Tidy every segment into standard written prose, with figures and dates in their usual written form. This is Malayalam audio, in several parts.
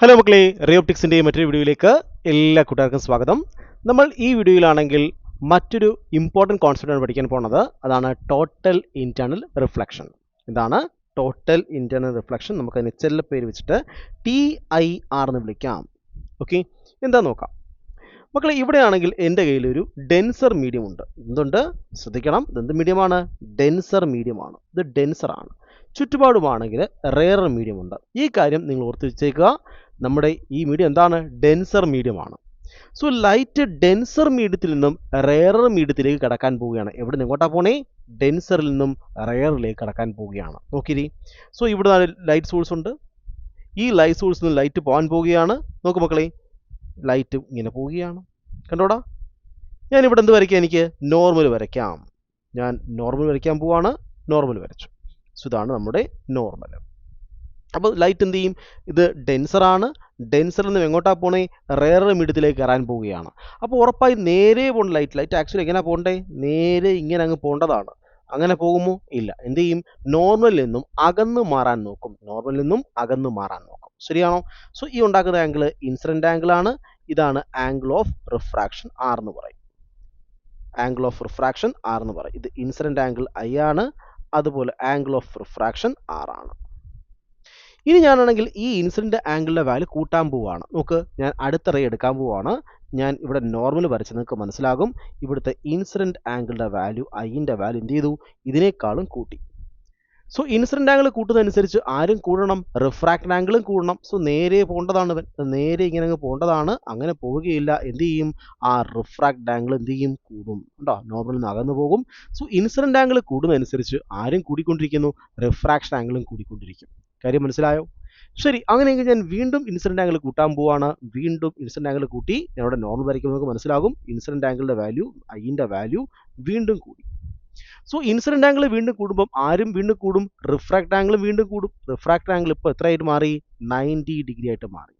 ഹലോ മക്കളെ, റിയോപ്റ്റിക്സിൻ്റെ മറ്റൊരു വീഡിയോയിലേക്ക് എല്ലാ കൂട്ടുകാർക്കും സ്വാഗതം. നമ്മൾ ഈ വീഡിയോയിലാണെങ്കിൽ മറ്റൊരു ഇമ്പോർട്ടൻറ്റ് കോൺസെപ്റ്റാണ് പഠിക്കാൻ പോകുന്നത്. അതാണ് ടോട്ടൽ ഇൻറ്റേർണൽ റിഫ്ലക്ഷൻ. എന്താണ് ടോട്ടൽ ഇൻറ്റേർണൽ റിഫ്ലക്ഷൻ? നമുക്ക് അതിന് ചെല്ല പേര് വെച്ചിട്ട് TIR എന്ന് വിളിക്കാം. ഓക്കെ, എന്താ നോക്കാം മക്കളെ. ഇവിടെയാണെങ്കിൽ എൻ്റെ കയ്യിൽ ഒരു ഡെൻസർ മീഡിയം ഉണ്ട്. എന്തുണ്ട്? ശ്രദ്ധിക്കണം, ഇതെന്ത് മീഡിയമാണ്? ഡെൻസർ മീഡിയമാണ്. ഇത് ഡെൻസറാണ്. ചുറ്റുപാടുമാണെങ്കിൽ റെയർ മീഡിയം ഉണ്ട്. ഈ കാര്യം നിങ്ങൾ ഓർത്ത് വെച്ചേക്കുക. നമ്മുടെ ഈ മീഡിയം എന്താണ്? ഡെൻസർ മീഡിയമാണ്. സോ ലൈറ്റ് ഡെൻസർ മീഡിയത്തിൽ നിന്നും റെയർ മീഡിയത്തിലേക്ക് കടക്കാൻ പോവുകയാണ്. എവിടെ നിന്ന് എങ്ങോട്ടാ പോണേ? ഡെൻസറിൽ നിന്നും റെയറിലേക്ക് കടക്കാൻ പോവുകയാണ്. നോക്കിരി, സോ ഇവിടെ ലൈറ്റ് സോഴ്സ് ഉണ്ട്. ഈ ലൈറ്റ് സോഴ്സിൽ നിന്ന് ലൈറ്റ് പോകാൻ പോവുകയാണ്. നോക്ക് മക്കളെ, ലൈറ്റ് ഇങ്ങനെ പോവുകയാണ്. കണ്ടോടാ, ഞാനിവിടെ എന്ത് വരയ്ക്കാം? എനിക്ക് നോർമൽ വരയ്ക്കാം. ഞാൻ നോർമൽ വരയ്ക്കാൻ പോവാണ്. നോർമൽ വരച്ചു. സോ ഇതാണ് നമ്മുടെ നോർമൽ. അപ്പോൾ ലൈറ്റ് എന്ത് ചെയ്യും? ഇത് ഡെൻസറാണ്. ഡെൻസറിൽ നിന്ന് എങ്ങോട്ടാ പോണേ? റെയർ മീഡിയത്തിലേക്ക് കയറാൻ പോവുകയാണ്. അപ്പോൾ ഉറപ്പായി നേരെ പോകണം. ലൈറ്റ് ആക്ച്വലി എങ്ങനെ പോകണ്ടേ? നേരെ ഇങ്ങനെ അങ്ങ് പോകേണ്ടതാണ്. അങ്ങനെ പോകുമോ? ഇല്ല. എന്ത് ചെയ്യും? നോർമലിൽ നിന്നും അകന്ന് മാറാൻ നോക്കും. നോർമലിൽ നിന്നും അകന്ന് മാറാൻ നോക്കും. ശരിയാണോ? സോ ഈ ഉണ്ടാക്കുന്ന ആംഗിൾ ഇൻസിഡന്റ് ആംഗിൾ ആണ്. ഇതാണ് ആംഗിൾ ഓഫ് റിഫ്രാക്ഷൻ, ആർ എന്ന് പറയും. ആംഗിൾ ഓഫ് റിഫ്രാക്ഷൻ ആർ എന്ന് പറയും. ഇത് ഇൻസിഡന്റ് ആംഗിൾ ഐ ആണ്. അതുപോലെ ആംഗിൾ ഓഫ് റിഫ്രാക്ഷൻ ആർ ആണ്. ഇനി ഞാനാണെങ്കിൽ ഈ ഇൻസിഡന്റ് ആംഗിളിന്റെ വാല്യൂ കൂട്ടാൻ പോവുകയാണ്. നോക്ക്, ഞാൻ അടുത്ത റേ എടുക്കാൻ പോവുകയാണ്. ഞാൻ ഇവിടെ നോർമൽ വരച്ച് നിങ്ങൾക്ക് മനസ്സിലാകും. ഇവിടുത്തെ ഇൻസിഡന്റ് ആംഗിളിന്റെ വാല്യൂ, ഐൻ്റെ വാല്യൂ എന്ത് ചെയ്തു? ഇതിനേക്കാളും കൂട്ടി. സോ ഇൻസിഡന്റ് ആംഗിൾ കൂട്ടുന്നതനുസരിച്ച് ആരും കൂടണം? റിഫ്രാക്റ്റഡ് ആംഗിളും കൂടണം. സോ നേരെ പോകേണ്ടതാണ്. ഇവൻ നേരെ ഇങ്ങനെ അങ്ങ് പോകേണ്ടതാണ്. അങ്ങനെ പോവുകയില്ല. എന്ത് ചെയ്യും? ആ റിഫ്രാക്റ്റഡ് ആംഗിൾ എന്ത് ചെയ്യും? കൂടും. കേട്ടോ, നോർമലിൽ നിന്ന് അകന്നു പോകും. സോ ഇൻസിഡന്റ് ആംഗിൾ കൂടുന്നതനുസരിച്ച് ആരും കൂടിക്കൊണ്ടിരിക്കുന്നു? റിഫ്രാക്ഷൻ ആംഗിളും കൂടിക്കൊണ്ടിരിക്കും. കാര്യം മനസ്സിലായോ? ശരി, അങ്ങനെയെങ്കിൽ ഞാൻ വീണ്ടും ഇൻസിഡന്റ് ആംഗിൾ കൂട്ടാൻ പോവാണ്. വീണ്ടും ഇൻസിഡന്റ് ആംഗിൾ കൂട്ടി ഞാൻ ഇവിടെ നോർമൽ വരയ്ക്കുമ്പോൾ നമുക്ക് മനസ്സിലാകും. ഇൻസിഡന്റ് ആംഗിളിന്റെ വാല്യൂ, ഐൻ്റെ വാല്യൂ വീണ്ടും കൂടി. സോ ഇൻസിഡന്റ് ആംഗിൾ വീണ്ടും കൂടുമ്പോൾ ആരും വീണ്ടും കൂടും? റിഫ്രാക്റ്റ് ആംഗിൾ വീണ്ടും കൂടും. റിഫ്രാക്റ്റ് ആംഗിൾ ഇപ്പോൾ എത്രയായിട്ട് മാറി? 90 ഡിഗ്രി ആയിട്ട് മാറി.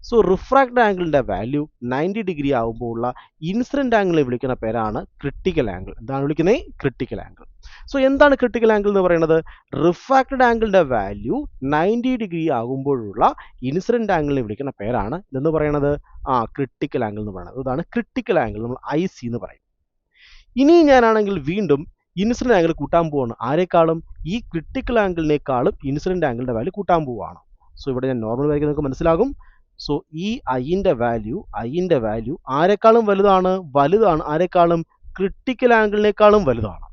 സോ റിഫ്രാക്റ്റ് ആംഗിളിന്റെ വാല്യൂ 90 ഡിഗ്രി ആകുമ്പോൾ ഉള്ള ഇൻസിഡന്റ് ആംഗിളിനെ വിളിക്കുന്ന പേരാണ് ക്രിട്ടിക്കൽ ആംഗിൾ. എന്താണ് വിളിക്കുന്നത്? Critical angle. സോ എന്താണ് ക്രിട്ടിക്കൽ ആംഗിൾ എന്ന് പറയുന്നത്? റിഫ്രാക്റ്റഡ് ആംഗിളിന്റെ വാല്യൂ 90 ഡിഗ്രി ആകുമ്പോഴുള്ള ഇൻസിഡന്റ് ആംഗിളിനെ വിളിക്കുന്ന പേരാണ് ഇതെന്ന് പറയുന്നത് ക്രിട്ടിക്കൽ ആംഗിൾ എന്ന് പറയുന്നത്. ഇതാണ് ക്രിട്ടിക്കൽ ആംഗിൾ, നമ്മൾ IC എന്ന് പറയും. ഇനി ഞാനാണെങ്കിൽ വീണ്ടും ഇൻസിഡന്റ് ആംഗിൾ കൂട്ടാൻ പോവാണ്. ആരെക്കാളും? ഈ ക്രിട്ടിക്കൽ ആംഗിളിനേക്കാളും ഇൻസിഡന്റ് ആംഗിളിന്റെ വാല്യൂ കൂട്ടാൻ പോവുകയാണ്. സോ ഇവിടെ ഞാൻ നോർമൽ വരയ്ക്കുന്നത് നിങ്ങൾക്ക് മനസ്സിലാകും. സോ ഈ ഐൻ്റെ വാല്യൂ ആരെക്കാളും വലുതാണ്. ആരെക്കാളും? ക്രിട്ടിക്കൽ ആംഗിളിനേക്കാളും വലുതാണ്.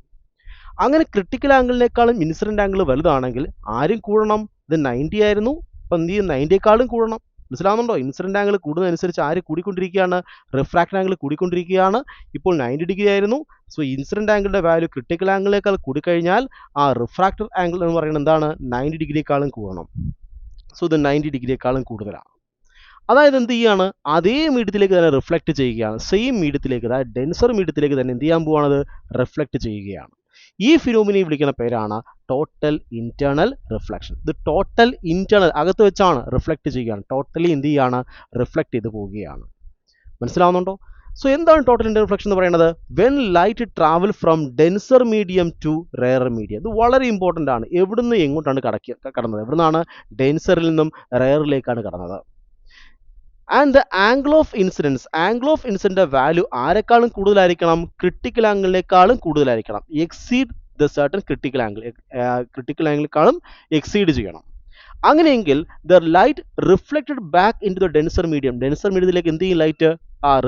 അങ്ങനെ ക്രിട്ടിക്കൽ ആംഗിളിനേക്കാളും ഇൻസിഡന്റ് ആംഗിൾ വലുതാണെങ്കിൽ ആരും കൂടണം? ഇത് 90 ആയിരുന്നു. അപ്പം എന്ത് ചെയ്യും? 90യേക്കാളും കൂടണം. മനസ്സിലാവുന്നുണ്ടോ? ഇൻസിഡന്റ് ആംഗിൾ കൂടുന്നതനുസരിച്ച് ആര് കൂടിക്കൊണ്ടിരിക്കുകയാണ്? റിഫ്രാക്ഷൻ ആംഗിൾ കൂടിക്കൊണ്ടിരിക്കുകയാണ്. ഇപ്പോൾ 90 ഡിഗ്രി ആയിരുന്നു. സോ ഇൻസിഡന്റ് ആംഗിളിന്റെ വാല്യൂ ക്രിട്ടിക്കൽ ആംഗിളിനേക്കാൾ കൂടിക്കഴിഞ്ഞാൽ ആ റിഫ്രാക്റ്റർ ആംഗിൾ എന്ന് പറയുന്നത് എന്താണ്? 90 ഡിഗ്രിയേക്കാളും കൂടണം. സോ ഇത് 90 ഡിഗ്രിയേക്കാളും കൂടുതലാണ്. അതായത് എന്ത് ചെയ്യാണ്? അതേ മീഡിയത്തിലേക്ക് തന്നെ റിഫ്ലക്റ്റ് ചെയ്യുകയാണ്. സെയിം മീഡിയത്തിലേക്ക്, അതായത് ഡെൻസർ മീഡിയത്തിലേക്ക് തന്നെ എന്ത് ചെയ്യാൻ പോവാണത്? റിഫ്ലക്റ്റ് ചെയ്യുകയാണ്. ഈ ഫിനോമിനെ വിളിക്കുന്ന പേരാണ് ടോട്ടൽ ഇന്റേണൽ റിഫ്ലക്ഷൻ. ഇത് ടോട്ടൽ ഇന്റേണൽ, അകത്ത് വെച്ചാണ് റിഫ്ലക്റ്റ് ചെയ്യുകയാണ്. ടോട്ടലി എന്ത് ചെയ്യാണ്? റിഫ്ലക്റ്റ് ചെയ്ത് പോവുകയാണ്. മനസ്സിലാവുന്നുണ്ടോ? സോ എന്താണ് ടോട്ടൽ ഇന്റേണൽ റിഫ്ലക്ഷൻ എന്ന് പറയുന്നത്? When light travel from denser medium to rare medium. ഇത് വളരെ ഇമ്പോർട്ടൻ്റ് ആണ്. എവിടുന്ന് എങ്ങോട്ടാണ് കടന്നത്? എവിടുന്നാണ്? ഡെൻസറിൽ നിന്നും റെയറിലേക്കാണ് കടന്നത്. ആൻഡ് ദ ആംഗിൾ ഓഫ് ഇൻസിഡൻസിന്റെ വാല്യൂ ആരെക്കാളും കൂടുതലായിരിക്കണം? ക്രിട്ടിക്കൽ ആംഗിളിനേക്കാളും കൂടുതലായിരിക്കണം. എക്സീഡ് ദ സർട്ടൺ ക്രിട്ടിക്കൽ ആംഗിളിനേക്കാളും എക്സീഡ് ചെയ്യണം. അങ്ങനെയെങ്കിൽ the light reflected back into the denser മീഡിയത്തിലേക്ക് എന്ത് ചെയ്യും? ലൈറ്റ്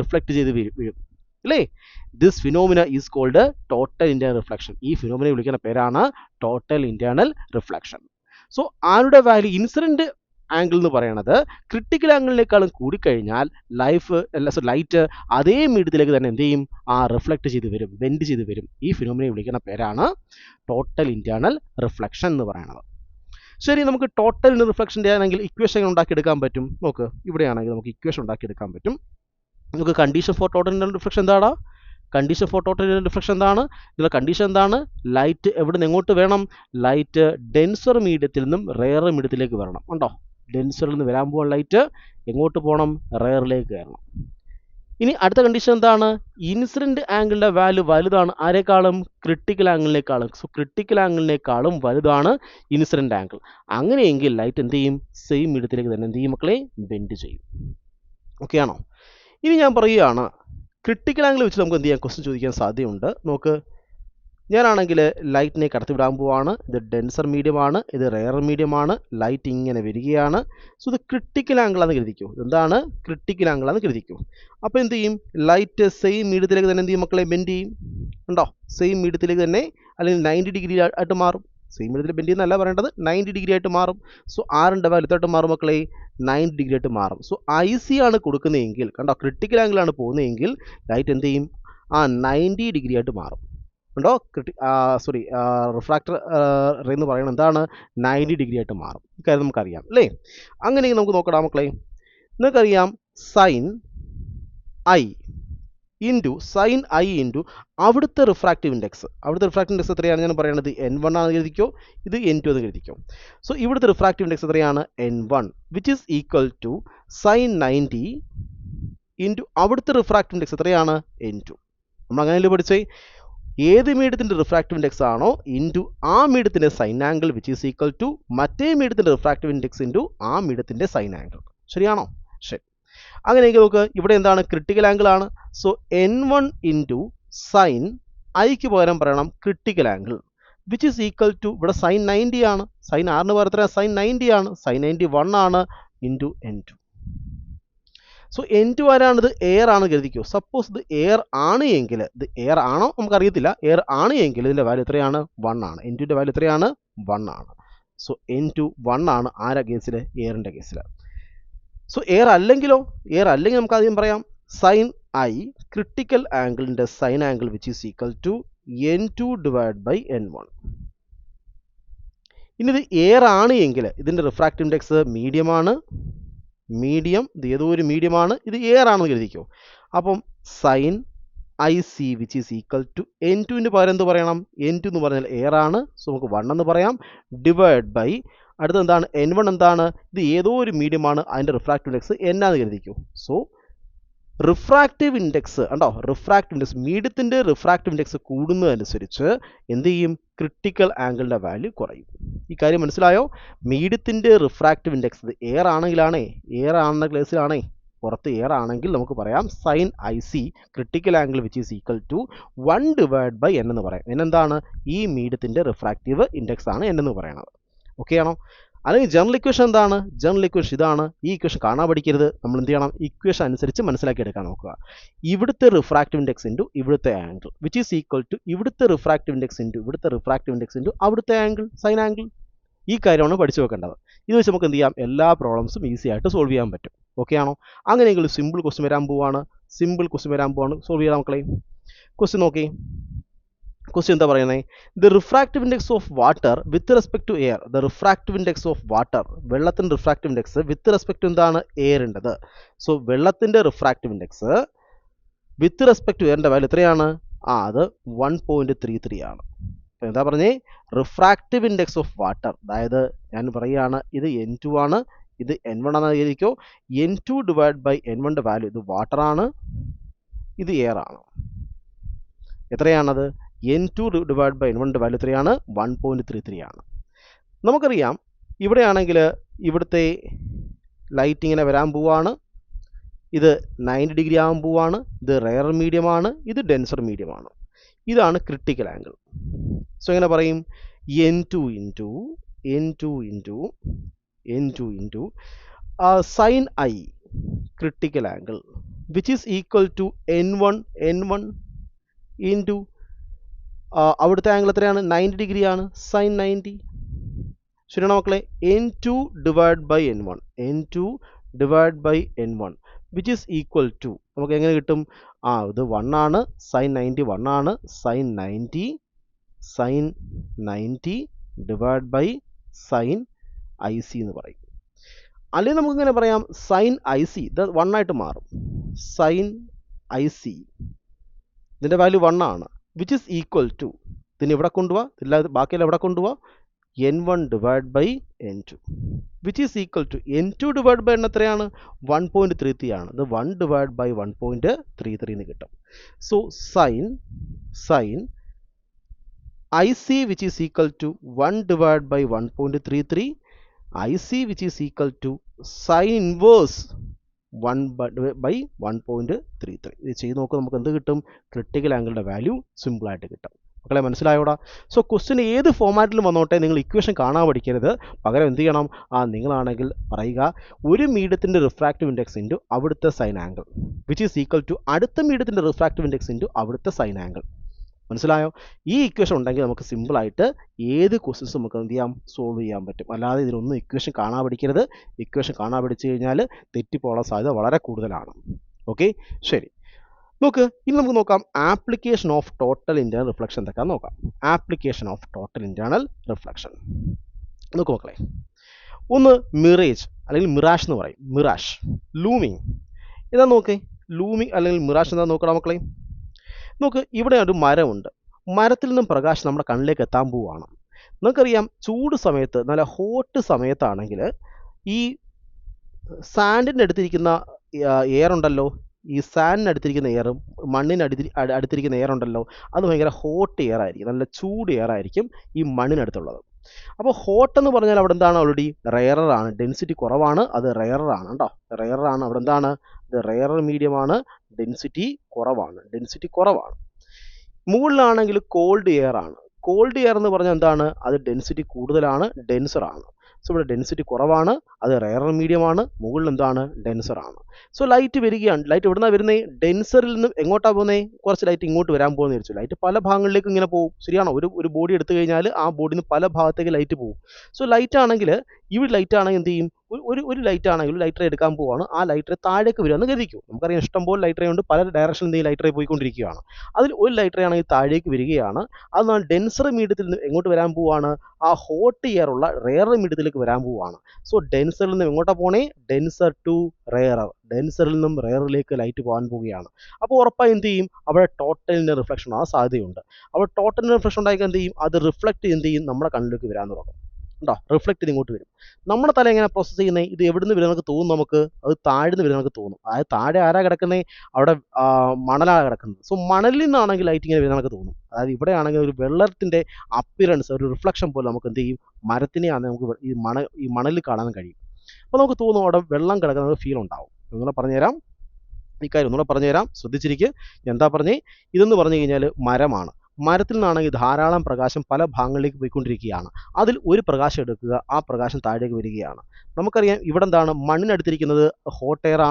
റിഫ്ലക്റ്റ് ചെയ്ത് വീഴും അല്ലേ? This phenomena is called total internal reflection. ഈ ഫിനോമിനെ വിളിക്കുന്ന പേരാണ് ടോട്ടൽ ഇന്റേണൽ റിഫ്ലക്ഷൻ. സോ ആരുടെ വാല്യൂ? ഇൻസിഡന്റ് ആംഗിൾ എന്ന് പറയുന്നത് ക്രിട്ടിക്കൽ ആംഗിളിനേക്കാളും കൂടിക്കഴിഞ്ഞാൽ ലൈറ്റ് അതേ മീഡിയത്തിലേക്ക് തന്നെ എന്ത് ചെയ്യും? റിഫ്ലക്റ്റ് ചെയ്ത് വരും, ബെൻഡ് ചെയ്ത് വരും. ഈ ഫിനോമിനെ വിളിക്കുന്ന പേരാണ് ടോട്ടൽ ഇന്റേണൽ റിഫ്ലക്ഷൻ എന്ന് പറയുന്നത്. ശരി, നമുക്ക് ടോട്ടൽ ഇന്റേണൽ റിഫ്ലക്ഷൻ്റെ ആണെങ്കിൽ ഇക്വേഷൻ ഉണ്ടാക്കിയെടുക്കാൻ പറ്റും. നോക്ക്, ഇവിടെയാണെങ്കിൽ നമുക്ക് ഇക്വേഷൻ ഉണ്ടാക്കിയെടുക്കാൻ പറ്റും. നമുക്ക് condition for total internal reflection എന്താണ്? Condition for total internal reflection എന്താണ്? ഇതിലെ കണ്ടീഷൻ എന്താണ്? ലൈറ്റ് എവിടെ നിന്ന് എങ്ങോട്ട് വേണം? ലൈറ്റ് ഡെൻസർ മീഡിയത്തിൽ നിന്നും റെയർ മീഡിയത്തിലേക്ക് വരണം. ഉണ്ടോ? ഡെൻസറിൽ നിന്ന് വരാൻ പോകാൻ ലൈറ്റ് എങ്ങോട്ട് പോകണം? റെയറിലേക്ക് കയറണം. ഇനി അടുത്ത കണ്ടീഷൻ എന്താണ്? ഇൻസിഡന്റ് ആംഗിളിന്റെ വാല്യൂ വലുതാണ് ആരെക്കാളും? ക്രിട്ടിക്കൽ ആംഗിളിനേക്കാളും. സോ ക്രിട്ടിക്കൽ ആംഗിളിനേക്കാളും വലുതാണ് ഇൻസിഡന്റ് ആംഗിൾ. അങ്ങനെയെങ്കിൽ ലൈറ്റ് എന്ത് ചെയ്യും? സെയിം മീഡിയത്തിലേക്ക് തന്നെ എന്ത് ചെയ്യും മക്കളെ? ബെൻഡ് ചെയ്യും. ഓക്കെ ആണോ? ഇനി ഞാൻ പറയുകയാണ്, ക്രിട്ടിക്കൽ ആംഗിൾ വെച്ച് നമുക്ക് എന്ത് ചെയ്യാൻ ക്വസ്റ്റ്യൻ ചോദിക്കാൻ സാധ്യതയുണ്ട്. നോക്ക്, ഞാനാണെങ്കിൽ ലൈറ്റിനെ കടത്തിവിടാൻ പോവാണ്. ഇത് ഡെൻസർ മീഡിയമാണ്, ഇത് റെയർ മീഡിയമാണ്. ലൈറ്റ് ഇങ്ങനെ വരികയാണ്. സോ ഇത് ക്രിട്ടിക്കൽ ആംഗിളാന്ന് കരുതിക്കൂ. എന്താണ്? ക്രിട്ടിക്കൽ ആംഗിളാന്ന് കരുതിക്കൂ. അപ്പോൾ എന്ത് ചെയ്യും? ലൈറ്റ് സെയിം മീഡിയത്തിലേക്ക് തന്നെ എന്ത് ചെയ്യും മക്കളെ? ബെൻഡ് ചെയ്യും. ഉണ്ടോ? സെയിം മീഡിയത്തിലേക്ക് തന്നെ, അല്ലെങ്കിൽ 90 ഡിഗ്രി ആയിട്ട് മാറും. സെയിം മീഡിയത്തിൽ ബെൻഡ് ചെയ്യുന്നല്ല പറയേണ്ടത്, 90 ഡിഗ്രി ആയിട്ട് മാറും. സോ ആറിൻ്റെ വലുതായിട്ട് മാറും മക്കളെ? 90 ഡിഗ്രി ആയിട്ട് മാറും. സോ IC ആണ് കൊടുക്കുന്നതെങ്കിൽ, കണ്ടോ, ക്രിട്ടിക്കൽ ആംഗിളാണ് പോകുന്നതെങ്കിൽ ലൈറ്റ് എന്ത് ചെയ്യും? 90 ഡിഗ്രി ആയിട്ട് മാറും. ഉണ്ടോ? റിഫ്രാക്ടർ റേ എന്ന് പറയുന്നത് എന്താണ്? 90 ഡിഗ്രി ആയിട്ട് മാറും. ഇക്കാര്യം നമുക്കറിയാം അല്ലേ? അങ്ങനെയെങ്കിൽ നമുക്ക് നോക്കണം മക്കളെ. നിങ്ങൾക്കറിയാം സൈൻ ഐ ഇൻറ്റു അവിടുത്തെ റിഫ്രാക്റ്റീവ് ഇൻഡെക്സ്. അവിടുത്തെ റിഫ്രാക്റ്റീവ് ഇൻഡെക്സ് എത്രയാണ് ഞാൻ പറയുന്നത്? N1 ആണെന്ന് കരുതിക്കോ, ഇത് N2 എന്ന് കരുതിക്കോ. സോ ഇവിടുത്തെ റിഫ്രാക്റ്റീവ് ഇൻഡെക്സ് എത്രയാണ്? N1, which is equal to sine 90 into അവിടുത്തെ റിഫ്രാക്റ്റീവ് ഇൻഡെക്സ് എത്രയാണ്? N2. നമ്മൾ അങ്ങനെയല്ലേ പഠിച്ചേ? ഏത് മീഡിയത്തിൻ്റെ റിഫ്രാക്റ്റീവ് ഇൻഡെക്സ് ആണോ ഇൻറ്റു ആ മീഡിയത്തിൻ്റെ sine angle which is equal to മറ്റേ മീഡിയത്തിൻ്റെ റിഫ്രാക്റ്റീവ് ഇൻഡെക്സ് ഇൻറ്റു ആ മീഡിയത്തിൻ്റെ സൈൻ ആംഗിൾ. ശരിയാണോ? ശരി. അങ്ങനെയെങ്കിൽ നോക്ക്, ഇവിടെ എന്താണ്? ക്രിട്ടിക്കൽ ആംഗിൾ ആണ്. സോ N1 ഇൻറ്റു സൈൻ ഐക്ക് പകരം പറയണം critical angle which is equal to, ഇവിടെ സൈൻ 90 ആണ്. സൈൻ ആറിന് പകരം എത്ര? സൈൻ 90 ആണ്. സൈൻ 91 ആണ് ഇൻറ്റു N2. സോ N2 ആരാണിത്? എയർ ആണ് കരുതിക്കോ. സപ്പോസ് ഇത് എയർ ആണ് എങ്കിൽ, ഇത് എയർ ആണോ നമുക്കറിയത്തില്ല, എയർ ആണ് എങ്കിൽ ഇതിൻ്റെ വാല്യൂ എത്രയാണ്? 1 ആണ്. N2ൻ്റെ വാല്യൂ എത്രയാണ്? 1 ആണ്. സോ N2 1 ആണ്. ആരുടെ കേസിൽ? എയറിൻ്റെ കേസിൽ. സോ എയർ അല്ലെങ്കിലോ? എയർ അല്ലെങ്കിൽ നമുക്ക് ആദ്യം പറയാം സൈൻ ഐ ക്രിട്ടിക്കൽ ആംഗിളിൻ്റെ sine angle which is equal to N2 divide by N1. ഇനി ഇത് എയർ ആണ് എങ്കിൽ ഇതിൻ്റെ റിഫ്രാക്റ്റീവ് ഇൻഡെക്സ് മീഡിയമാണ്. മീഡിയം, ഇത് ഏതോ ഒരു മീഡിയമാണ്, ഇത് എയർ ആണെന്ന് കരുതിക്കോ. അപ്പം sine IC which is equal to N2ന് പകരം എന്ത് പറയണം? N2 എന്ന് പറഞ്ഞാൽ എയർ ആണ്. സോ നമുക്ക് 1 എന്ന് പറയാം. ഡിവൈഡ് ബൈ അടുത്ത എന്താണ്? N1 എന്താണ്? ഇത് ഏതോ ഒരു മീഡിയമാണ്, അതിൻ്റെ റിഫ്രാക്റ്റീവ് ഇൻഡെക്സ് N ആണെന്ന് കരുതിക്കോ. സോ റിഫ്രാക്റ്റീവ് ഇൻഡെക്സ് ഉണ്ടോ? റിഫ്രാക്റ്റീവ് ഇൻഡെക്സ്, മീഡിയത്തിൻ്റെ റിഫ്രാക്റ്റീവ് ഇൻഡെക്സ് കൂടുന്നതനുസരിച്ച് എന്ത് ചെയ്യും? ക്രിട്ടിക്കൽ ആംഗിളിൻ്റെ വാല്യൂ കുറയും. ഈ കാര്യം മനസ്സിലായോ? മീഡിയത്തിൻ്റെ റിഫ്രാക്റ്റീവ് ഇൻഡെക്സ് ഇത് എയർ ആണെങ്കിലാണേ, എയർ ആണെന്ന കേസിലാണേ, പുറത്ത് എയർ ആണെങ്കിൽ നമുക്ക് പറയാം sine IC critical angle which is equal to 1 divide by N എന്ന് പറയാം. N എന്താണ്? ഈ മീഡിയത്തിൻ്റെ റിഫ്രാക്റ്റീവ് ഇൻഡെക്സ് ആണ് N എന്ന് പറയുന്നത്. ഓക്കെ ആണോ? അല്ലെങ്കിൽ ജനറൽ ഇക്വേഷൻ എന്താണ്? ജനറൽ ഇക്വേഷൻ ഇതാണ്. ഈ ഇക്വേഷൻ കാണാൻ പഠിക്കരുത്. നമ്മൾ എന്ത് ചെയ്യണം? ഇക്വേഷൻ അനുസരിച്ച് മനസ്സിലാക്കിയെടുക്കാൻ നോക്കുക. ഇവിടുത്തെ റിഫ്രാക്റ്റീവ് ഇൻഡെക്സ് ഇൻറ്റു ഇവിടുത്തെ angle which is equal to ഇവിടുത്തെ റിഫ്രാക്റ്റീവ് ഇൻഡെക്സ് ഇൻറ്റു ഇവിടുത്തെ റിഫ്രാക്റ്റീവ് ഇൻഡെക്സ് ഇൻറ്റു അവിടുത്തെ ആംഗിൾ, സൈൻ ആംഗിൾ. ഈ കാര്യമാണ് പഠിച്ചു വെക്കേണ്ടത്. ഇത് വെച്ച് നമുക്ക് എന്ത് ചെയ്യാം? എല്ലാ പ്രോബ്ലംസും ഈസി ആയിട്ട് സോൾവ് ചെയ്യാൻ പറ്റും. ഓക്കെ ആണോ? അങ്ങനെയെങ്കിൽ സിമ്പിൾ ക്വസ്റ്റ്യൻ വരാൻ പോവാണ്. സോൾവ് ചെയ്യാം മക്കളെ. ക്വസ്റ്റ്യൻ നോക്കി. ക്വസ്റ്റ്യൻ എന്താ പറയുന്നത്? The refractive index of water with respect to air. The refractive index of water, വെള്ളത്തിൻ്റെ refractive index with respect to എന്താണ്? എയറിൻ്റെത്. സോ വെള്ളത്തിൻ്റെ refractive index with respect to എയറിൻ്റെ വാല്യൂ എത്രയാണ്? അത് 1.33 ആണ്. എന്താ പറഞ്ഞേ? റിഫ്രാക്റ്റീവ് ഇൻഡെക്സ് ഓഫ് വാട്ടർ, അതായത് ഞാൻ പറയുകയാണ് ഇത് N2 ആണ്, ഇത് N1 ആണെന്ന് വിചാരിക്കോ. N2 ഡിവൈഡ് ബൈ N1ൻ്റെ വാല്യൂ, ഇത് വാട്ടർ ആണ്, ഇത് എയർ ആണ്. എത്രയാണത്? N2 ഡിവൈഡ് ബൈ N1ൻ്റെ വാല്യൂ എത്രയാണ്? 1.33 ആണ്. നമുക്കറിയാം ഇവിടെയാണെങ്കിൽ ഇവിടുത്തെ ലൈറ്റ് ഇങ്ങനെ വരാൻ പോവാണ്. ഇത് 90 ഡിഗ്രി ആകാൻ പോവാണ്. ഇത് റെയർ മീഡിയമാണ്, ഇത് ഡെൻസർ മീഡിയമാണ്. ഇതാണ് ക്രിട്ടിക്കൽ ആംഗിൾ. സോ എങ്ങനെ പറയും? N2 into sine I critical angle which is equal to N1 into അവിടുത്തെ ആംഗിൾ എത്രയാണ്? 90 ഡിഗ്രിയാണ്, സൈൻ 90. ശരിയാണോ മക്കളെ? N2 divide by N1 which is equal to നമുക്ക് എങ്ങനെ കിട്ടും? ഇത് 1 ആണ്, സൈൻ 90 1 ആണ്, sine 90 divide by sine IC എന്ന് പറയും. അല്ലെങ്കിൽ നമുക്കിങ്ങനെ പറയാം സൈൻ IC ഇത് 1 ആയിട്ട് മാറും. സൈൻ IC ഇതിൻ്റെ വാല്യൂ 1 ആണ്, വിച്ച് ഈസ് ഈക്വൽ ടു, ഇതിന് ഇവിടെ കൊണ്ടുപോവാ, ഇല്ലാതെ ബാക്കിയെല്ലാം ഇവിടെ കൊണ്ടുപോവാ, n1 divided by n2 which is equal to n2 divided by n എത്രയാണ് 1.33 ആണ്. ഇത് 1 divided by 1.33 എന്ന് കിട്ടും. So sin IC which is equal to 1 divided by 1.33, IC which is equal to sin inverse 1 by 1.33. ഇത് ചെയ്ത് നോക്കുക, നമുക്ക് എന്ത് കിട്ടും? ക്രിട്ടിക്കൽ ആംഗിളിൻ്റെ വാല്യൂ സിമ്പിളായിട്ട് കിട്ടും. മക്കളെ മനസ്സിലായോടാ? സോ ക്വസ്റ്റ്യൻ ഏത് ഫോമാറ്റിലും വന്നോട്ടെ, നിങ്ങൾ ഇക്വേഷൻ കാണാൻ പഠിക്കരുത്. പകരം എന്ത് ചെയ്യണം? നിങ്ങളാണെങ്കിൽ പറയുക ഒരു മീഡിയത്തിൻ്റെ റിഫ്രാക്റ്റീവ് ഇൻഡെക്സ് ഇൻറ്റു അവിടുത്തെ sine angle which is equal to അടുത്ത മീഡിയത്തിൻ്റെ റിഫ്രാക്റ്റീവ് ഇൻഡെക്സ് ഇൻറ്റു അവിടുത്തെ സൈൻ ആംഗിൾ. മനസ്സിലായോ? ഈ ഇക്വേഷൻ ഉണ്ടെങ്കിൽ നമുക്ക് സിമ്പിളായിട്ട് ഏത് ക്വസ്റ്റ്യൻസ് നമുക്ക് എന്ത് ചെയ്യാം? സോൾവ് ചെയ്യാൻ പറ്റും. അല്ലാതെ ഇതിലൊന്നും ഇക്വേഷൻ കാണാൻ പഠിക്കരുത്. ഇക്വേഷൻ കാണാൻ പഠിച്ചു കഴിഞ്ഞാൽ തെറ്റിപ്പോകാൻ സാധ്യത വളരെ കൂടുതലാണ്. ഓക്കെ, ശരി. നോക്ക്, ഇനി നമുക്ക് നോക്കാം application of total internal reflection എന്തൊക്കെയാണെന്ന് നോക്കാം. Application of total internal reflection നോക്ക് മക്കളെ. ഒന്ന് മിറേജ് അല്ലെങ്കിൽ മിറാഷ് എന്ന് പറയും. മിറാഷ്. ലൂമിങ് എന്താ നോക്കേ? ലൂമിങ് അല്ലെങ്കിൽ മിറാഷ് എന്താ നോക്കണം മക്കളെ? നോക്ക്, ഇവിടെ ഒരു മരമുണ്ട്. മരത്തിൽ നിന്നും പ്രകാശം നമ്മുടെ കണ്ണിലേക്ക് എത്താൻ പോവുകയാണ്. നമുക്കറിയാം ചൂട് സമയത്ത്, നല്ല ഹോട്ട് സമയത്താണെങ്കിൽ ഈ സാൻഡിൻ്റെ അടുത്തിരിക്കുന്ന എയർ ഉണ്ടല്ലോ, ഈ സാൻഡിന് അടുത്തിരിക്കുന്ന എയറും മണ്ണിന് അടുത്തിരിക്കുന്ന എയർ ഉണ്ടല്ലോ, അത് ഭയങ്കര ഹോട്ട് എയർ ആയിരിക്കും, നല്ല ചൂട് എയർ ആയിരിക്കും ഈ മണ്ണിനടുത്തുള്ളത്. അപ്പോൾ ഹോട്ട് എന്ന് പറഞ്ഞാൽ അവിടെ എന്താണ്? ഓൾറെഡി റെയറാണ്, ഡെൻസിറ്റി കുറവാണ്, അത് റെയറാണ് കേട്ടോ. റെയറാണ് അവിടെ എന്താണ്? ഇത് റെയർ മീഡിയമാണ്, ഡെൻസിറ്റി കുറവാണ്. മുകളിലാണെങ്കിൽ കോൾഡ് എയർ ആണ്. കോൾഡ് എയർ എന്ന് പറഞ്ഞാൽ എന്താണ്? അത് ഡെൻസിറ്റി കൂടുതലാണ്, ഡെൻസറാണ്. സോ ഇവിടെ ഡെൻസിറ്റി കുറവാണ്, അത് റെയർ മീഡിയമാണ്, മുകളിൽ എന്താണ്? ഡെൻസറാണ്. സോ ലൈറ്റ് വരികയാണ്. ലൈറ്റ് എവിടെ നിന്നാണ് വരുന്നത്? ഡെൻസറിൽ നിന്ന് എങ്ങോട്ടാണ് പോകുന്നത്? കുറച്ച് ലൈറ്റ് ഇങ്ങോട്ട് വരാൻ പോകുന്ന വിചാരിച്ചു. ലൈറ്റ് പല ഭാഗങ്ങളിലേക്ക് ഇങ്ങനെ പോകും, ശരിയാണോ? ഒരു ബോഡി എടുത്തു കഴിഞ്ഞാൽ ആ ബോഡിയിൽ നിന്ന് പല ഭാഗത്തേക്ക് ലൈറ്റ് പോകും. സോ ലൈറ്റ് ആണെങ്കിൽ ഇവിടെ ലൈറ്റ് ആണെങ്കിൽ എന്ത് ചെയ്യും? ഒരു ലൈറ്റ് ആണെങ്കിൽ ഒരു ലൈറ്റ് റേ എടുക്കാൻ പോവാണ്, ആ ലൈറ്റ് റേ താഴേക്ക് വരിക എന്ന് കരുതിക്കും. നമുക്കറിയാം ഇഷ്ടംപോലെ ലൈറ്റ് റേ ഉണ്ട്, പല ഡയറക്ഷനിൽ എന്തെങ്കിലും ലൈറ്റ് റേ പോയിക്കൊണ്ടിരിക്കുകയാണ്. അതിൽ ഒരു ലൈറ്റ് റേ ആണെങ്കിൽ താഴേക്ക് വരികയാണ്. അതാണ് ഡെൻസർ മീഡിയത്തിൽ നിന്ന് എങ്ങോട്ട് വരാൻ പോവാണ്? ആ ഹോട്ട് എയർ ഉള്ള റെയർ മീഡിയത്തിലേക്ക് വരാൻ പോവാണ്. സോ ഡെൻസറിൽ നിന്ന് എങ്ങോട്ടാണ് പോണേ? Denser to rare. ഡെൻസറിൽ നിന്നും റെയറിലേക്ക് ലൈറ്റ് പോകാൻ പോവുകയാണ്. അപ്പോൾ ഉറപ്പായി എന്ത് ചെയ്യും? അവിടെ ടോട്ടലിൻ്റെ റിഫ്ലക്ഷൻ ആ സാധ്യതയുണ്ട്. അപ്പോൾ ടോട്ടലിൻ്റെ റിഫ്ലക്ഷൻ ഉണ്ടായി എന്ത് ചെയ്യും? അത് റിഫ്ലക്റ്റ് എന്ത് ചെയ്യും? നമ്മുടെ കണ്ണിലേക്ക് വരാൻ തുടങ്ങും. ഉണ്ടോ? റിഫ്ലക്റ്റ് ചെയ്ത് ഇങ്ങോട്ട് വരും. നമ്മുടെ തല എങ്ങനെ പ്രോസസ്സ് ചെയ്യുന്നത്? ഇത് എവിടെ നിന്ന് വരുന്ന നമുക്ക് തോന്നും? നമുക്ക് അത് താഴ്ന്ന് വരുന്ന നമുക്ക് തോന്നും. അതായത് താഴെ ആരാ കിടക്കുന്നത്? അവിടെ മണലാണ് കിടക്കുന്നത്. സോ മണലിൽ നിന്നാണെങ്കിൽ ലൈറ്റ് ഇങ്ങനെ വരുന്ന നമുക്ക് തോന്നും. അതായത് ഇവിടെ ആണെങ്കിൽ ഒരു വെള്ളത്തിൻ്റെ അപ്പിയറൻസ്, ഒരു റിഫ്ലക്ഷൻ പോലെ നമുക്ക് എന്ത് ചെയ്യും? മരത്തിനെയാണ് നമുക്ക് ഈ മണലിൽ കാണാൻ കഴിയും. അപ്പോൾ നമുക്ക് തോന്നും അവിടെ വെള്ളം കിടക്കുന്ന ഫീൽ ഉണ്ടാവും. ഒന്നുകൂടെ പറഞ്ഞുതരാം, ഈ കാര്യം ഒന്നുകൂടെ പറഞ്ഞുതരാം, ശ്രദ്ധിച്ചിരിക്കുക. എന്താ പറഞ്ഞേ? ഇതെന്ന് പറഞ്ഞു കഴിഞ്ഞാൽ മരമാണ്. മരത്തിൽ നിന്നാണെങ്കിൽ ധാരാളം പ്രകാശം പല ഭാഗങ്ങളിലേക്ക് പോയിക്കൊണ്ടിരിക്കുകയാണ്. അതിൽ ഒരു പ്രകാശം എടുക്കുക, ആ പ്രകാശം താഴേക്ക് വരികയാണ്. നമുക്കറിയാം ഇവിടെ എന്താണ്? മണ്ണിനടുത്തിരിക്കുന്നത് ഹോട്ട് എയർ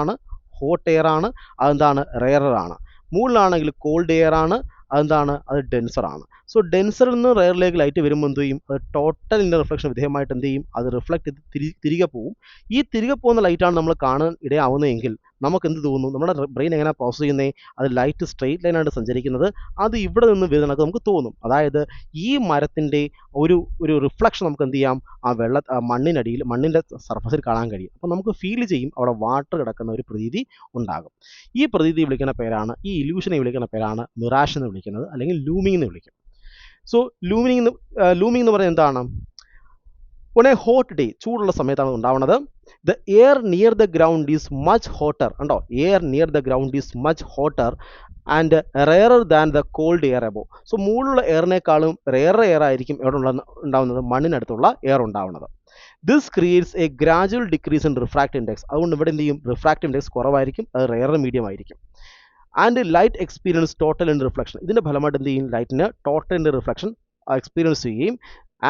ആണ്, അതെന്താണ്? റെയറാണ്. മുകളിലാണെങ്കിൽ കോൾഡ് എയർ ആണ്, അതെന്താണ്? അത് ഡെൻസറാണ്. സോ ഡെൻസറിൽ നിന്ന് റെയറിലേക്ക് ലൈറ്റ് വരുമ്പോൾ എന്ത് ചെയ്യും? അത് ടോട്ടൽ ഇൻറ്റർ റിഫ്ലക്ഷൻ വിധേയമായിട്ട് എന്ത് ചെയ്യും? അത് റിഫ്ലക്റ്റ് ചെയ്ത് തിരികെ പോകും. ഈ തിരികെ പോകുന്ന ലൈറ്റാണ് നമ്മൾ കാണാൻ ഇടയാവുന്നതെങ്കിൽ നമുക്ക് എന്ത് തോന്നും? നമ്മുടെ ബ്രെയിൻ എങ്ങനെ പ്രോസസ് ചെയ്യുന്നത്? അത് ലൈറ്റ് സ്ട്രെയിറ്റ് ലൈനായിട്ട് സഞ്ചരിക്കുന്നത്, അത് ഇവിടെ നിന്ന് വരുന്നതൊക്കെ നമുക്ക് തോന്നും. അതായത് ഈ മരത്തിൻ്റെ ഒരു റിഫ്ലക്ഷൻ നമുക്ക് എന്ത് ചെയ്യാം? ആ മണ്ണിനടിയിൽ, മണ്ണിൻ്റെ സർഫസിൽ കാണാൻ കഴിയും. അപ്പോൾ നമുക്ക് ഫീൽ ചെയ്യും അവിടെ വാട്ടർ കിടക്കുന്ന ഒരു പ്രതീതി ഉണ്ടാകും. ഈ പ്രതീതി വിളിക്കുന്ന പേരാണ്, ഈ ഇല്യൂഷനെ വിളിക്കുന്ന പേരാണ് മിറാഷ് എന്ന് വിളിക്കുന്നത്, അല്ലെങ്കിൽ ലൂമിങ് എന്ന് വിളിക്കും. സോ ലൂമിങ് എന്ന് പറയുന്നത് എന്താണ്? On a hot day, ചൂടുള്ള സമയത്താണ് ഉണ്ടാവുന്നത്. The air near the ground is much hotter. ഉണ്ടോ? Air near the ground is much hotter and rarer than the cold air above. So മുകളിലുള്ള എയറിനേക്കാളും റെയർ എയർ ആയിരിക്കും എവിടെ ഉണ്ടാവുന്നത്? മണ്ണിനടുത്തുള്ള എയർ ഉണ്ടാവുന്നത്. This creates A gradual decrease in refractive index. അതുകൊണ്ട് ഇവിടെ എന്ത് ചെയ്യും? റിഫ്രാക്റ്റീവ് ഇൻഡെക്സ് കുറവായിരിക്കും, അത് റെയർ മീഡിയം ആയിരിക്കും. And light experience total in reflection. ഇതിൻ്റെ ഫലമായിട്ട് എന്ത് ചെയ്യും? ലൈറ്റിന് ടോട്ടൽ ഇൻ റിഫ്ലക്ഷൻ എക്സ്പീരിയൻസ് ചെയ്യുകയും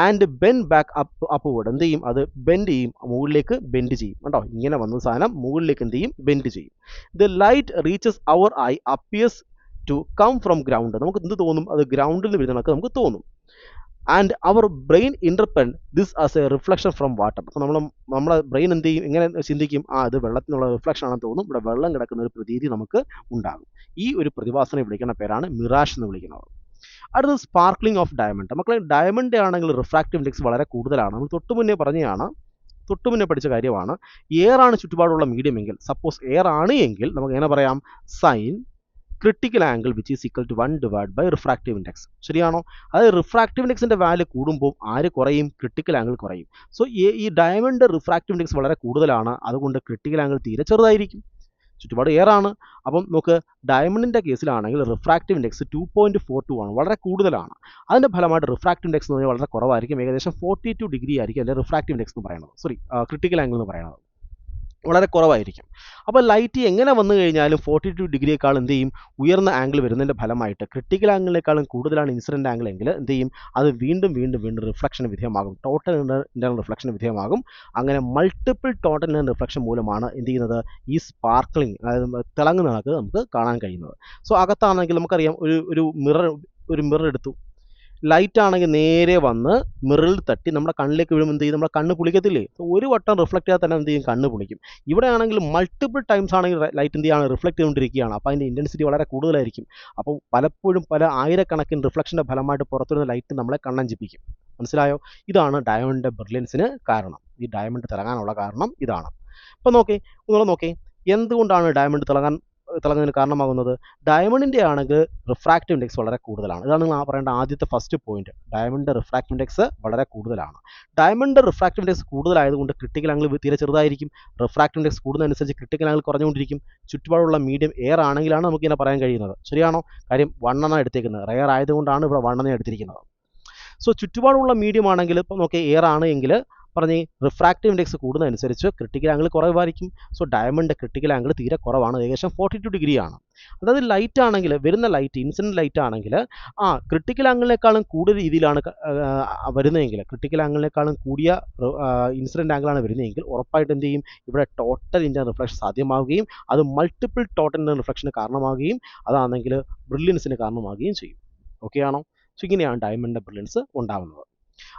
ആൻഡ് ബെൻഡ് ബാക്ക് അപ്വേർഡ് എന്ത് ചെയ്യും? അത് ബെൻഡ് ചെയ്യും, മുകളിലേക്ക് ബെൻഡ് ചെയ്യും. കേട്ടോ, ഇങ്ങനെ വന്ന സാധനം മുകളിലേക്ക് എന്ത് ചെയ്യും? ബെൻഡ് ചെയ്യും. The light reaches our eye appears to come from ground. നമുക്ക് എന്ത് തോന്നും? അത് ഗ്രൗണ്ടിൽ നിന്ന് വരുന്നതൊക്കെ നമുക്ക് തോന്നും. And our brain interpret this as a reflection from water. അപ്പോൾ നമ്മളെ ബ്രെയിൻ എന്ത് ചെയ്യും? ഇങ്ങനെ ചിന്തിക്കും, ഇത് വെള്ളത്തിനുള്ള റിഫ്ലക്ഷൻ ആണെന്ന് തോന്നും, ഇവിടെ വെള്ളം കിടക്കുന്ന ഒരു പ്രതീതി നമുക്ക് ഉണ്ടാകും. ഈ ഒരു പ്രതിഭാസനെ വിളിക്കുന്ന പേരാണ് മിറാഷ് എന്ന് വിളിക്കുന്നത്. അടുത്തത് സ്പാർക്ലിംഗ് ഓഫ് ഡയമണ്ട്. മക്കളെ, ഡയമണ്ട് ആണെങ്കിൽ റിഫ്രാക്റ്റീവ് ഇൻഡെക്സ് വളരെ കൂടുതലാണ്. നമ്മൾ തൊട്ട് മുന്നേ പഠിച്ച കാര്യമാണ്. എയർ ആണ് ചുറ്റുപാടുള്ള മീഡിയം എങ്കിൽ, സപ്പോസ് എയർ ആണ് എങ്കിൽ നമുക്ക് എങ്ങനെ പറയാം? Sine critical angle which is equal to 1 divide by refractive index. ശരിയാണോ? അതായത് റിഫ്രാക്റ്റീവ് ഇൻഡെക്സിൻ്റെ വാല്യൂ കൂടുമ്പോൾ ആര് കുറയും? ക്രിട്ടിക്കൽ ആംഗിൾ കുറയും. സോ ഈ ഡയമണ്ട് റിഫ്രാക്റ്റീവ് ഇൻഡെക്സ് വളരെ കൂടുതലാണ്, അതുകൊണ്ട് ക്രിട്ടിക്കൽ ആംഗിൾ തീരെ ചെറുതായിരിക്കും. ചുറ്റുപാട് എയറാണ്. അപ്പം നമുക്ക് ഡയമണ്ടിൻ്റെ കേസിലാണെങ്കിൽ റിഫ്രാക്റ്റീവ് ഇൻഡെക്സ് 2.42 ആണ്, വളരെ കൂടുതലാണ്. അതിൻ്റെ ഫലമായിട്ട് റിഫ്രാക്റ്റീവ് ഇൻഡെക്സ് എന്ന് പറഞ്ഞാൽ വളരെ കുറവായിരിക്കും, ഏകദേശം 42 ഡിഗ്രി ആയിരിക്കും അതിൻ്റെ റിഫ്രാക്റ്റീവ് ഇൻഡെക്സ് എന്ന് പറയുന്നത്, ക്രിട്ടിക്കൽ ആംഗിൾ എന്ന് പറയുന്നത് വളരെ കുറവായിരിക്കും. അപ്പോൾ ലൈറ്റ് എങ്ങനെ വന്നു കഴിഞ്ഞാലും 42 ഡിഗ്രിയേക്കാൾ എന്ത് ചെയ്യും? ഉയർന്ന ആംഗിൾ വരുന്നതിൻ്റെ ഫലമായിട്ട് ക്രിട്ടിക്കൽ ആംഗിളിനേക്കാളും കൂടുതലാണ് ഇൻസിഡൻറ്റ് ആംഗിൾ എങ്കിൽ എന്ത് ചെയ്യും? അത് വീണ്ടും റിഫ്ലക്ഷന് വിധേയമാകും, ടോട്ടൽ ഇൻ്റർണൽ റിഫ്ലക്ഷന് വിധേയമാകും. അങ്ങനെ മൾട്ടിപ്പിൾ ടോട്ടൽ ഇൻ്റർണൽ റിഫ്ലക്ഷൻ മൂലമാണ് എന്ത് ചെയ്യുന്നത്? ഈ സ്പാർക്ലിംഗ്, അതായത് തിളങ്ങുന്ന കണക്ക് നമുക്ക് കാണാൻ കഴിയുന്നത്. സോ അകത്താണെങ്കിൽ നമുക്കറിയാം, ഒരു മിറർ എടുത്തു, ലൈറ്റ് ആണെങ്കിൽ നേരെ വന്ന് മിററിൽ തട്ടി നമ്മുടെ കണ്ണിലേക്ക് വീഴും, എന്ത് ചെയ്യും? നമ്മുടെ കണ്ണ് പുളിക്കത്തില്ലേ? ഒരു വട്ടം റിഫ്ലക്ട് ചെയ്താൽ തന്നെ എന്ത് ചെയ്യും? കണ്ണ് പുളിക്കും. ഇവിടെ ആണെങ്കിൽ മൾട്ടിപ്പിൾ ടൈംസ് ആണെങ്കിൽ ലൈറ്റ് എന്ത് ചെയ്യാണ്? റിഫ്ലക്ട് ചെയ്തുകൊണ്ടിരിക്കുകയാണ്. അപ്പോൾ അതിൻ്റെ ഇൻറ്റൻസിറ്റി വളരെ കൂടുതലായിരിക്കും. അപ്പോൾ പലപ്പോഴും പല ആയിരക്കണക്കിന് റിഫ്ലക്ഷൻ്റെ ഫലമായിട്ട് പുറത്തുവരുന്ന ലൈറ്റ് നമ്മളെ കണ്ണഞ്ചിപ്പിക്കും. മനസ്സിലായോ? ഇതാണ് ഡയമണ്ടിൻ്റെ ബ്രില്യൻസിന് കാരണം. ഈ ഡയമണ്ട് തിളങ്ങാനുള്ള കാരണം ഇതാണ്. അപ്പോൾ നോക്കേ എന്തുകൊണ്ടാണ് ഡയമണ്ട് തിളങ്ങുന്നതിന് കാരണമാകുന്നത്? ഡയമണ്ടിൻ്റെ ആണെങ്കിൽ റിഫ്രാക്റ്റീവ് ഇൻഡെക്സ് വളരെ കൂടുതലാണ്. ഇതാണ് നിങ്ങൾ പറയേണ്ട ആദ്യത്തെ first point. Diamond refractive index വളരെ കൂടുതലാണ്. ഡയമണ്ട് റിഫ്രാക്റ്റീവ് ഇൻഡെക്സ് കൂടുതലായതുകൊണ്ട് ക്രിട്ടിക്കൽ ആംഗിൾ തീരെ ചെറുതായിരിക്കും. റിഫ്രാക്റ്റീവ് ഇൻഡെക്സ് കൂടുന്നതനുസരിച്ച് ക്രിട്ടിക്കൽ ആംഗിൾ കുറഞ്ഞുകൊണ്ടിരിക്കും. ചുറ്റുപാടുള്ള മീഡിയം എയർ ആണെങ്കിലാണ് നമുക്കിങ്ങനെ പറയാൻ കഴിയുന്നത്. ശരിയാണോ? കാര്യം 1 എന്നാണ് എടുത്തേക്കുന്നത്, റെയർ ആയതുകൊണ്ടാണ് ഇവിടെ 1 എന്ന് എടുത്തിരിക്കുന്നത്. സോ ചുറ്റുപാടുള്ള മീഡിയം ആണെങ്കിൽ ഇപ്പോൾ നോക്കിയാൽ എയർ ആണ് എങ്കിൽ പറഞ്ഞ് റിഫ്രാക്റ്റീവ് ഇൻഡെക്സ് കൂടുന്നതനുസരിച്ച് ക്രിട്ടിക്കൽ ആംഗിൾ കുറവായിരിക്കും. സോ ഡയമണ്ട് ക്രിട്ടിക്കൽ ആംഗിൾ തീരെ കുറവാണ്, ഏകദേശം 42 ഡിഗ്രിയാണ്. അതായത് ലൈറ്റ് ആണെങ്കിൽ, വരുന്ന ലൈറ്റ് ഇൻസിഡൻറ്റ് ലൈറ്റ് ആണെങ്കിൽ ക്രിട്ടിക്കൽ ആംഗിളിനേക്കാളും കൂടുതൽ രീതിയിലാണ് വരുന്നതെങ്കിൽ, ക്രിട്ടിക്കൽ ആംഗിളിനേക്കാളും കൂടിയ ഇൻസിഡൻറ്റ് ആംഗിളാണ് വരുന്നതെങ്കിൽ ഉറപ്പായിട്ട് എന്ത് ചെയ്യും? ഇവിടെ ടോട്ടൽ ഇൻ്റർണൽ റിഫ്ലക്ഷൻ സാധ്യമാവുകയും അത് മൾട്ടിപ്പിൾ ടോട്ടൽ ഇൻ്റർണൽ റിഫ്ലക്ഷന് കാരണമാവുകയും അതാണെങ്കിൽ ബ്രില്യൻസിന് കാരണമാവുകയും ചെയ്യും. ഓക്കെ ആണോ? സോ ഇങ്ങനെയാണ് ഡയമണ്ടിൻ്റെ ബ്രില്യൻസ് ഉണ്ടാകുന്നത്.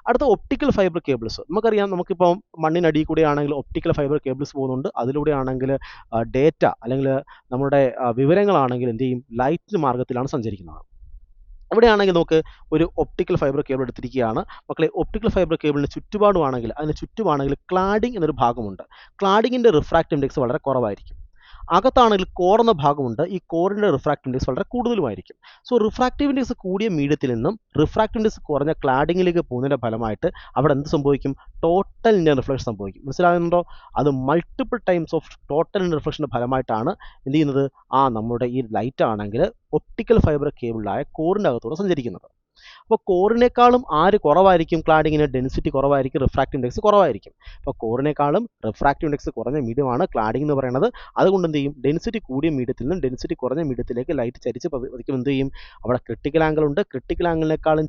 അടുത്ത ഒപ്റ്റിക്കൽ ഫൈബർ കേബിൾസ്. നമുക്കറിയാം, നമുക്കിപ്പോൾ മണ്ണിനടിയിൽ കൂടെ ആണെങ്കിൽ ഒപ്റ്റിക്കൽ ഫൈബർ കേബിൾസ് പോകുന്നുണ്ട്. അതിലൂടെ ആണെങ്കിൽ ഡേറ്റ അല്ലെങ്കിൽ നമ്മുടെ വിവരങ്ങളാണെങ്കിൽ എന്ത് ചെയ്യും? ലൈറ്റ് മാർഗത്തിലാണ് സഞ്ചരിക്കുന്നത്. ഇവിടെയാണെങ്കിൽ നമുക്ക് ഒരു ഒപ്റ്റിക്കൽ ഫൈബർ കേബിൾ എടുത്തിരിക്കുകയാണ് മക്കളെ. ഒപ്റ്റിക്കൽ ഫൈബർ കേബിളിന് ചുറ്റുപാടുമാണെങ്കിൽ, അതിന് ചുറ്റുമാണെങ്കിൽ ക്ലാഡിംഗ് എന്നൊരു ഭാഗമുണ്ട്. ക്ലാഡിങ്ങിൻ്റെ റിഫ്രാക്റ്റീവ് ഇൻഡെക്സ് വളരെ കുറവായിരിക്കും. അകത്താണെങ്കിൽ കോർ എന്ന ഭാഗമുണ്ട്. ഈ കോറിൻ്റെ റിഫ്രാക്റ്റീവ് ഇൻഡെക്സ് വളരെ കൂടുതലുമായിരിക്കും. സോ റിഫ്രാക്റ്റീവ് ഇൻഡെക്സ് കൂടിയ മീഡിയത്തിൽ നിന്നും റിഫ്രാക്റ്റീവ് ഇൻഡെക്സ് കുറഞ്ഞ ക്ലാഡിങ്ങിലേക്ക് പോകുന്നതിൻ്റെ ഫലമായിട്ട് അവിടെ എന്ത് സംഭവിക്കും? ടോട്ടൽ ഇൻ്റർണൽ റിഫ്ലക്ഷൻ സംഭവിക്കും. മനസ്സിലാകുന്നുണ്ടോ? അത് multiple times of total internal റിഫ്ലക്ഷൻ്റെ ഫലമായിട്ടാണ് എന്ത് ചെയ്യുന്നത്? നമ്മുടെ ഈ ലൈറ്റ് ആണെങ്കിൽ ഒപ്റ്റിക്കൽ ഫൈബർ കേബിളായ കോറിൻ്റെ അകത്തൂടെ സഞ്ചരിക്കുന്നത്. അപ്പോൾ കോറിനേക്കാളും ആര് കുറവായിരിക്കും? ക്ലാഡിങ്ങിന് ഡെൻസിറ്റി കുറവായിരിക്കും, റിഫ്രാക്റ്റീവ് ഇൻഡെക്സ് കുറവായിരിക്കും. അപ്പോൾ കോറിനേക്കാളും റിഫ്രാക്റ്റീവ് ഇൻഡെക്സ് കുറഞ്ഞ മീഡിയമാണ് ക്ലാഡിംഗ് എന്ന് പറയുന്നത്. അതുകൊണ്ട് എന്ത് ചെയ്യും? ഡെൻസിറ്റി കൂടിയ മീഡിയത്തിൽ നിന്നും ഡെൻസിറ്റി കുറഞ്ഞ മീഡിയത്തിലേക്ക് ലൈറ്റ് ചരിച്ച് പതിക്കും. എന്ത് ചെയ്യും? അവിടെ ക്രിട്ടിക്കൽ ആംഗിൾ ഉണ്ട്. ക്രിട്ടിക്കൽ ആംഗിളിനേക്കാളും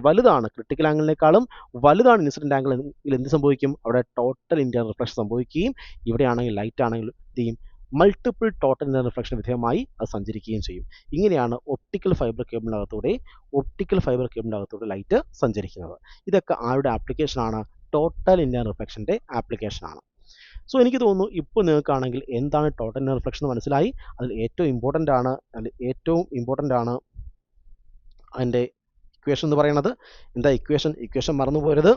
വലുതാണ്, ക്രിട്ടിക്കൽ ആംഗിളിനേക്കാളും വലുതാണ് ഇൻസിഡൻറ്റ് ആംഗിൾ എങ്കിൽ എന്ത് സംഭവിക്കും? അവിടെ ടോട്ടൽ ഇൻ്റർണൽ റിഫ്ലക്ഷൻ സംഭവിക്കുകയും ഇവിടെയാണെങ്കിൽ ലൈറ്റ് ആണെങ്കിൽ എന്ത് ചെയ്യും? മൾട്ടിപ്പിൾ ടോട്ടൽ ഇൻ്റർണൽ റിഫ്ലക്ഷൻ വിധേയമായി അത് സഞ്ചരിക്കുകയും ചെയ്യും. ഇങ്ങനെയാണ് ഒപ്റ്റിക്കൽ ഫൈബർ കേബിളിനകത്തൂടെ ലൈറ്റ് സഞ്ചരിക്കുന്നത്. ഇതൊക്കെ ആരുടെ ആപ്ലിക്കേഷനാണ്? ടോട്ടൽ ഇൻ്റർണൽ റിഫ്ലക്ഷൻ്റെ ആപ്ലിക്കേഷനാണ്. സോ എനിക്ക് തോന്നുന്നു ഇപ്പോൾ നിങ്ങൾക്കാണെങ്കിൽ എന്താണ് ടോട്ടൽ ഇൻ്റർണൽ റിഫ്ലക്ഷൻ എന്ന് മനസ്സിലായി. അതിൽ ഏറ്റവും ഇമ്പോർട്ടൻ്റ് ആണ് അതിൻ്റെ ഇക്വേഷൻ എന്ന് പറയുന്നത്. എന്താ ഇക്വേഷൻ മറന്നു പോരുത്.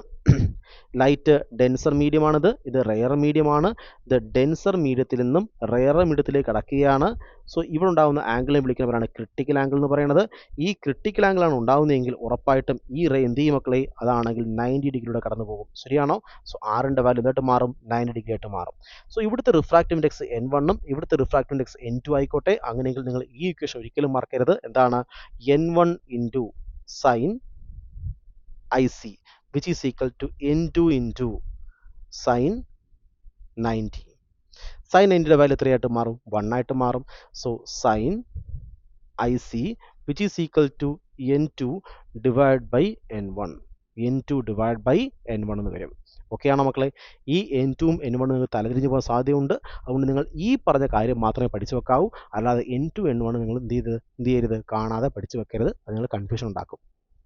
ലൈറ്റ് ഡെൻസർ മീഡിയമാണിത്, ഇത് റെയർ മീഡിയമാണ്. ഇത് ഡെൻസർ മീഡിയത്തിൽ നിന്നും റെയർ മീഡിയത്തിലേക്ക് കടക്കുകയാണ്. സോ ഇവിടെ ഉണ്ടാകുന്ന ആംഗിളിനെ വിളിക്കുന്നവരാണ് ക്രിട്ടിക്കൽ ആംഗിൾ എന്ന് പറയുന്നത്. ഈ ക്രിട്ടിക്കൽ ആംഗിളാണ് ഉണ്ടാകുന്നതെങ്കിൽ ഉറപ്പായിട്ടും ഈ റേ എന്ത് ചെയ്യും മക്കളെ? അതാണെങ്കിൽ 90 ഡിഗ്രിയുടെ കടന്നു പോകും. ശരിയാണോ? സോ ആറിൻ്റെ വാല്യൂ എന്തായിട്ട് മാറും? 90 ഡിഗ്രി ആയിട്ട് മാറും. സോ ഇവിടുത്തെ റിഫ്രാക്റ്റീവ് ഇൻഡെക്സ് N1 ഇവിടുത്തെ റിഫ്രാക്റ്റീവ് ഇൻഡെക്സ് N2 ആയിക്കോട്ടെ. അങ്ങനെയെങ്കിൽ നിങ്ങൾ ഈ ഇക്വേഷൻ ഒരിക്കലും മറക്കരുത്. എന്താണ്? N1 into sin IC which is equal to N2 into sin 90. sin 90യുടെ value എത്രയായിട്ട് മാറും? 1 ആയിട്ട് മാറും. So sin IC which is equal to N2 divided by N1 എന്ന് വരും. ഓക്കെ ആണോ മക്കളെ? ഈ N2ഉം N1 നിങ്ങൾ തലതിരിഞ്ഞ് പോകാൻ സാധ്യതയുണ്ട്. അതുകൊണ്ട് നിങ്ങൾ ഈ പറഞ്ഞ കാര്യം മാത്രമേ പഠിച്ചു വെക്കാവൂ. അല്ലാതെ N2 N1 നിങ്ങൾ എന്ത് ചെയ്യരുത്? കാണാതെ പഠിച്ചു വെക്കരുത്. അത് നിങ്ങൾ കൺഫ്യൂഷൻ ഉണ്ടാക്കും.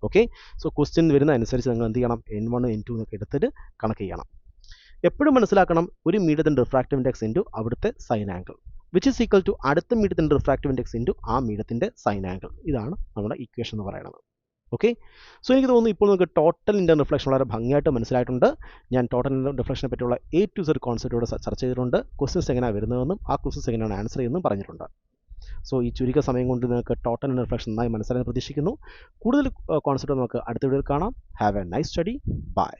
ഓക്കെ. സോ ക്വസ്റ്റ്യൻ വരുന്ന അനുസരിച്ച് നിങ്ങൾ എന്ത് ചെയ്യണം? N1 N2 എന്നൊക്കെ എടുത്തിട്ട് കണക്ക് ചെയ്യണം. എപ്പോഴും മനസ്സിലാക്കണം, ഒരു മീഡിയത്തിൻ്റെ റിഫ്രാക്റ്റീവ് ഇൻഡെക്സ് ഇൻറ്റു അവിടുത്തെ sine angle which is equal to അടുത്ത മീഡിയത്തിൻ്റെ റിഫ്രാക്റ്റീവ് ഇൻഡെക്സ് ഇൻറ്റു ആ മീഡിയത്തിൻ്റെ സൈൻ ആംഗിൾ. ഇതാണ് നമ്മുടെ ഇക്വേഷൻ എന്ന് പറയുന്നത്. ഓക്കെ. സോ എനിക്ക് തോന്നുന്നു ഇപ്പോൾ നിങ്ങൾക്ക് ടോട്ടൽ ഇൻ്റർണൽ റിഫ്ലക്ഷൻ വളരെ ഭംഗിയായിട്ട് മനസ്സിലായിട്ടുണ്ട്. ഞാൻ ടോട്ടൽ ഇൻ്റർണൽ റിഫ്ലക്ഷനെ പറ്റിയുള്ള A to Z കോൺസെപ്റ്റോടെ ചർച്ച ചെയ്തിട്ടുണ്ട്. ക്വസ്റ്റ്യൻസ് എങ്ങനെയാണ് വരുന്നതെന്നും ആ ക്വസ്റ്റ്യൻസ് എങ്ങനെയാണ് ആൻസർ ചെയ്യുന്നതും പറഞ്ഞിട്ടുണ്ട്. സോ ഈ ചുരുക്ക സമയം കൊണ്ട് നിങ്ങൾക്ക് ടോട്ടൽ ആൻഡ് റിഫ്ലക്ഷൻ നന്നായി മനസ്സിലാക്കാൻ പ്രതീക്ഷിക്കുന്നു. കൂടുതൽ കോൺസെപ്റ്റ് നമുക്ക് അടുത്ത വീഡിയോയിൽ കാണാം. Have a nice study. By.